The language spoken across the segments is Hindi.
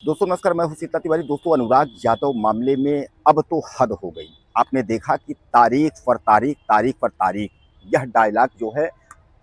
दोस्तों नमस्कार, मैं हूं सीता तिवारी। दोस्तों अनुराग यादव मामले में अब तो हद हो गई। आपने देखा कि तारीख पर तारीख यह डायलॉग जो है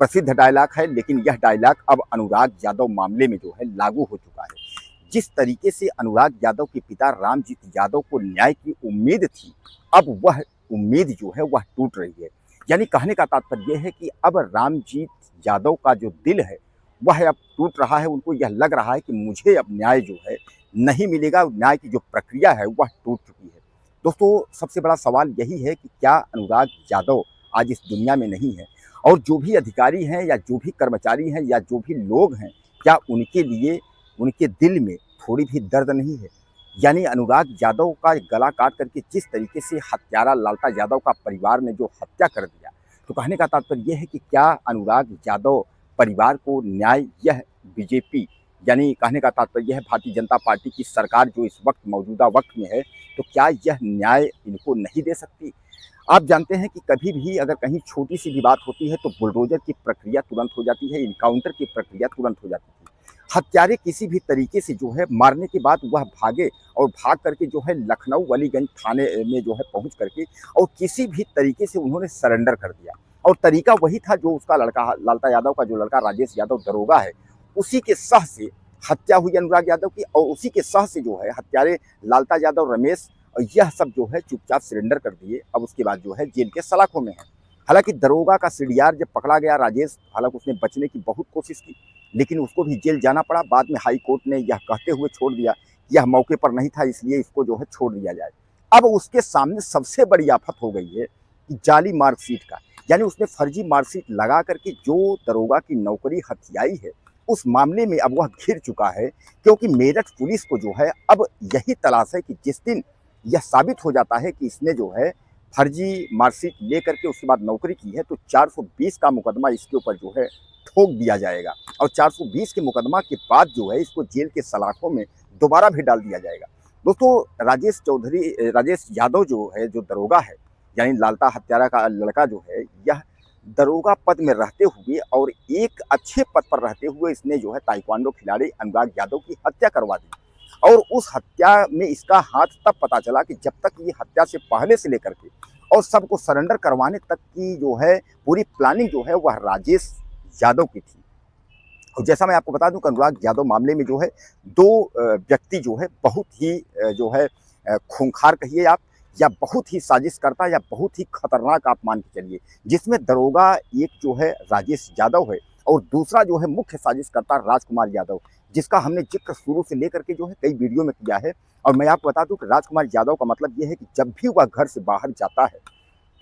प्रसिद्ध डायलॉग है, लेकिन यह डायलॉग अब अनुराग यादव मामले में जो है लागू हो चुका है। जिस तरीके से अनुराग यादव के पिता रामजीत यादव को न्याय की उम्मीद थी, अब वह उम्मीद जो है वह टूट रही है। यानी कहने का तात्पर्य यह है कि अब रामजीत यादव का जो दिल है वह अब टूट रहा है। उनको यह लग रहा है कि मुझे अब न्याय जो है नहीं मिलेगा। न्याय की जो प्रक्रिया है वह टूट चुकी है। दोस्तों सबसे बड़ा सवाल यही है कि क्या अनुराग यादव आज इस दुनिया में नहीं है, और जो भी अधिकारी हैं या जो भी कर्मचारी हैं या जो भी लोग हैं, क्या उनके लिए उनके दिल में थोड़ी भी दर्द नहीं है? यानी अनुराग यादव का गला काट करके जिस तरीके से हत्यारा लालता यादव का परिवार ने जो हत्या कर दिया, तो कहने का तात्पर्य यह है कि क्या अनुराग यादव परिवार को न्याय यह बीजेपी यानी कहने का तात्पर्य यह भारतीय जनता पार्टी की सरकार जो इस वक्त मौजूदा वक्त में है, तो क्या यह न्याय इनको नहीं दे सकती? आप जानते हैं कि कभी भी अगर कहीं छोटी सी भी बात होती है तो बुलडोजर की प्रक्रिया तुरंत हो जाती है, इनकाउंटर की प्रक्रिया तुरंत हो जाती है। हत्यारे किसी भी तरीके से जो है मारने के बाद वह भागे और भाग करके जो है लखनऊ अलीगंज थाने में जो है पहुंच करके और किसी भी तरीके से उन्होंने सरेंडर कर दिया। और तरीका वही था जो उसका लड़का लालता यादव का जो लड़का राजेश यादव दरोगा है, उसी के सह से हत्या हुई अनुराग यादव की, और उसी के सह से जो है हत्यारे लालता यादव रमेश और यह सब जो है चुपचाप सरेंडर कर दिए। अब उसके बाद जो है जेल के सलाखों में है। हालांकि दरोगा का सीडीआर जब पकड़ा गया राजेश, हालांकि उसने बचने की बहुत कोशिश की, लेकिन उसको भी जेल जाना पड़ा। बाद में हाई कोर्ट ने यह कहते हुए छोड़ दिया, यह मौके पर नहीं था इसलिए इसको जो है छोड़ दिया जाए। अब उसके सामने सबसे बड़ी आफत हो गई है कि जाली मार्कशीट का, यानी उसने फर्जी मार्कशीट लगा करके जो दरोगा की नौकरी हथियाई है, उस मामले में अब वह घिर चुका है। क्योंकि मेरठ पुलिस को जो है अब यही तलाश है कि जिस दिन यह साबित हो जाता है कि इसने जो है फर्जी मार्कशीट लेकर के उसके बाद नौकरी की है, तो 420 का मुकदमा इसके ऊपर जो है ठोक दिया जाएगा। और 420 के मुकदमा के बाद जो है इसको जेल के सलाखों में दोबारा भी डाल दिया जाएगा। दोस्तों राजेश यादव जो है, जो दरोगा है, यानी लालता हत्यारा का लड़का जो है, यह दरोगा पद में रहते हुए और एक अच्छे पद पर रहते हुए इसने जो है ताइक्वांडो खिलाड़ी अनुराग यादव की हत्या करवा दी। और उस हत्या में इसका हाथ तब पता चला कि जब तक ये हत्या से पहले से लेकर के और सबको सरेंडर करवाने तक की जो है पूरी प्लानिंग जो है वह राजेश यादव की थी। और जैसा मैं आपको बता दूं कि अनुराग यादव मामले में जो है दो व्यक्ति जो है बहुत ही जो है खूंखार कहिए आप, या बहुत ही साजिशकर्ता, या बहुत ही खतरनाक आप मान के चलिए, जिसमें दरोगा एक जो है राजेश यादव है और दूसरा जो है मुख्य साजिशकर्ता राजकुमार यादव, जिसका हमने जिक्र शुरू से लेकर के जो है कई वीडियो में किया है। और मैं आपको बता दूं कि राजकुमार यादव का मतलब ये है कि जब भी वह घर से बाहर जाता है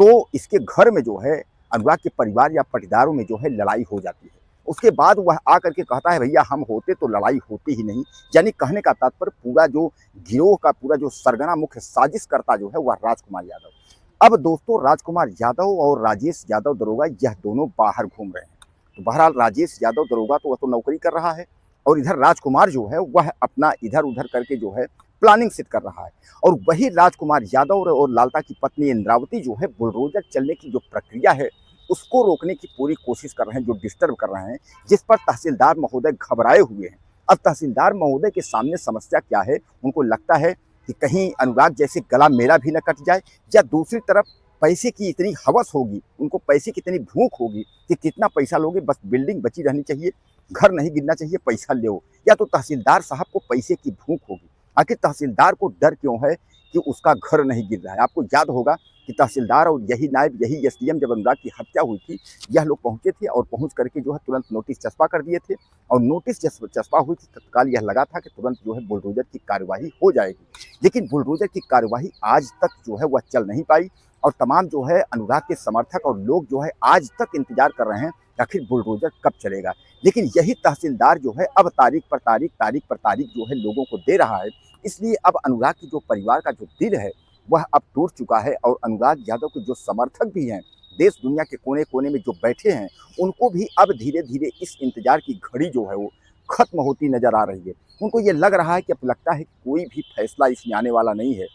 तो इसके घर में जो है अनुराग के परिवार या पटीदारों में जो है लड़ाई हो जाती है। उसके बाद वह आकर के कहता है भैया हम होते तो लड़ाई होती ही नहीं। यानी कहने का तात्पर्य पूरा जो गिरोह का पूरा जो सरगना मुख्य साजिशकर्ता जो है वह राजकुमार यादव। अब दोस्तों राजकुमार यादव और राजेश यादव दरोगा यह दोनों बाहर घूम रहे हैं। तो बहरहाल राजेश यादव दरोगा तो वह तो नौकरी कर रहा है, और इधर राजकुमार जो है वह अपना इधर उधर करके जो है प्लानिंग सेट कर रहा है। और वही राजकुमार यादव और लालता की पत्नी इंद्रावती जो है बुलडोजर चलने की जो प्रक्रिया है उसको रोकने की पूरी कोशिश कर रहे हैं, जो डिस्टर्ब कर रहे हैं, जिस पर तहसीलदार महोदय घबराए हुए हैं। अब तहसीलदार महोदय के सामने समस्या क्या है, उनको लगता है कि कहीं अनुराग जैसे गला मेरा भी न कट जाए, या दूसरी तरफ पैसे की इतनी हवस होगी, उनको पैसे की इतनी भूख होगी कि कितना पैसा लोगे, बस बिल्डिंग बची रहनी चाहिए, घर नहीं गिरना चाहिए, पैसा ले। या तो तहसीलदार साहब को पैसे की भूख होगी। आखिर तहसीलदार को डर क्यों है कि उसका घर नहीं गिर रहा है? आपको याद होगा कि तहसीलदार और यही नायब, यही एसडीएम जब अनुराग की हत्या हुई थी, यह लोग पहुंचे थे और पहुंच करके जो है तुरंत नोटिस चस्पा कर दिए थे। और नोटिस चस्पा हुई थी, तत्काल यह लगा था कि तुरंत जो है बुलडोजर की कार्यवाही हो जाएगी। लेकिन बुलडोजर की कार्यवाही आज तक जो है वह चल नहीं पाई, और तमाम जो है अनुराग के समर्थक और लोग जो है आज तक इंतजार कर रहे हैं कि आखिर बुलडोजर कब चलेगा। लेकिन यही तहसीलदार जो है अब तारीख पर तारीख जो है लोगों को दे रहा है। इसलिए अब अनुराग की जो परिवार का जो दिल है वह अब टूट चुका है, और अनुराग यादव के जो समर्थक भी हैं देश दुनिया के कोने कोने में जो बैठे हैं, उनको भी अब धीरे धीरे इस इंतजार की घड़ी जो है वो खत्म होती नजर आ रही है। उनको ये लग रहा है कि अब लगता है कि कोई भी फैसला इसमें आने वाला नहीं है।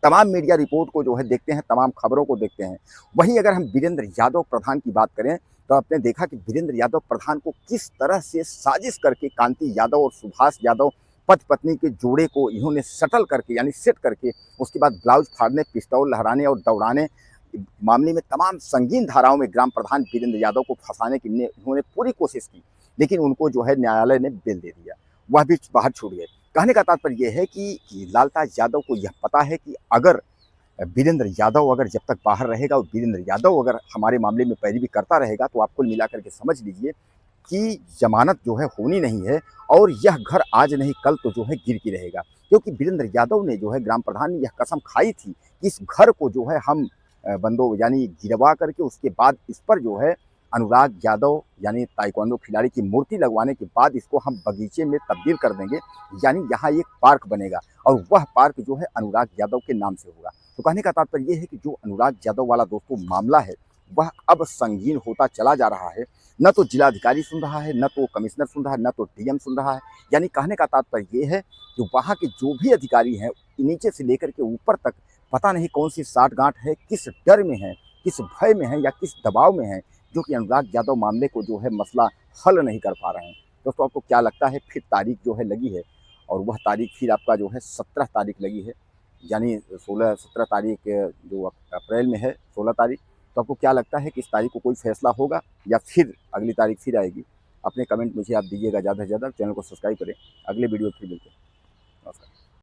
तमाम मीडिया रिपोर्ट को जो है देखते हैं, तमाम खबरों को देखते हैं। वहीं अगर हम वीरेंद्र यादव प्रधान की बात करें तो आपने देखा कि वीरेंद्र यादव प्रधान को किस तरह से साजिश करके कांति यादव और सुभाष यादव पति पत्नी के जोड़े को इन्होंने सेटल करके यानी सेट करके उसके बाद ब्लाउज फाड़ने, पिस्तौल लहराने और दौड़ाने मामले में तमाम संगीन धाराओं में ग्राम प्रधान वीरेंद्र यादव को फंसाने की इन्होंने पूरी कोशिश की, लेकिन उनको जो है न्यायालय ने बेल दे दिया, वह भी बाहर छूट गए। कहने का तात्पर्य यह है कि लालताज यादव को यह पता है कि अगर वीरेंद्र यादव अगर जब तक बाहर रहेगा और वीरेंद्र यादव अगर हमारे मामले में पैरवी करता रहेगा तो आप कुल मिलाकर के समझ लीजिए कि जमानत जो है होनी नहीं है और यह घर आज नहीं कल तो जो है गिर के रहेगा, क्योंकि वीरेंद्र यादव ने जो है ग्राम प्रधान ने यह कसम खाई थी कि इस घर को जो है हम बंदो यानी गिरवा करके उसके बाद इस पर जो है अनुराग यादव यानी ताइक्वांडो खिलाड़ी की मूर्ति लगवाने के बाद इसको हम बगीचे में तब्दील कर देंगे, यानी यहाँ एक पार्क बनेगा और वह पार्क जो है अनुराग यादव के नाम से होगा। तो कहने का तात्पर्य ये है कि जो अनुराग यादव वाला दोस्तों मामला है वह अब संगीन होता चला जा रहा है। न तो जिलाधिकारी सुन रहा है, न तो कमिश्नर सुन रहा है, न तो डीएम सुन रहा है। यानी कहने का तात्पर्य ये है कि वहाँ के जो भी अधिकारी हैं नीचे से लेकर के ऊपर तक पता नहीं कौन सी साठगांठ है, किस डर में है, किस भय में है या किस दबाव में है, जो कि अनुराग यादव मामले को जो है मसला हल नहीं कर पा रहे हैं। दोस्तों आपको क्या लगता है, फिर तारीख जो है लगी है और वह तारीख फिर आपका जो है 17 तारीख लगी है, यानी 17 तारीख जो अप्रैल में है 16 तारीख। तो आपको क्या लगता है कि इस तारीख को कोई फैसला होगा या फिर अगली तारीख फिर आएगी? अपने कमेंट मुझे आप दीजिएगा ज़्यादा से ज़्यादा। चैनल को सब्सक्राइब करें। अगले वीडियो फिर मिलते हैं। नमस्कार।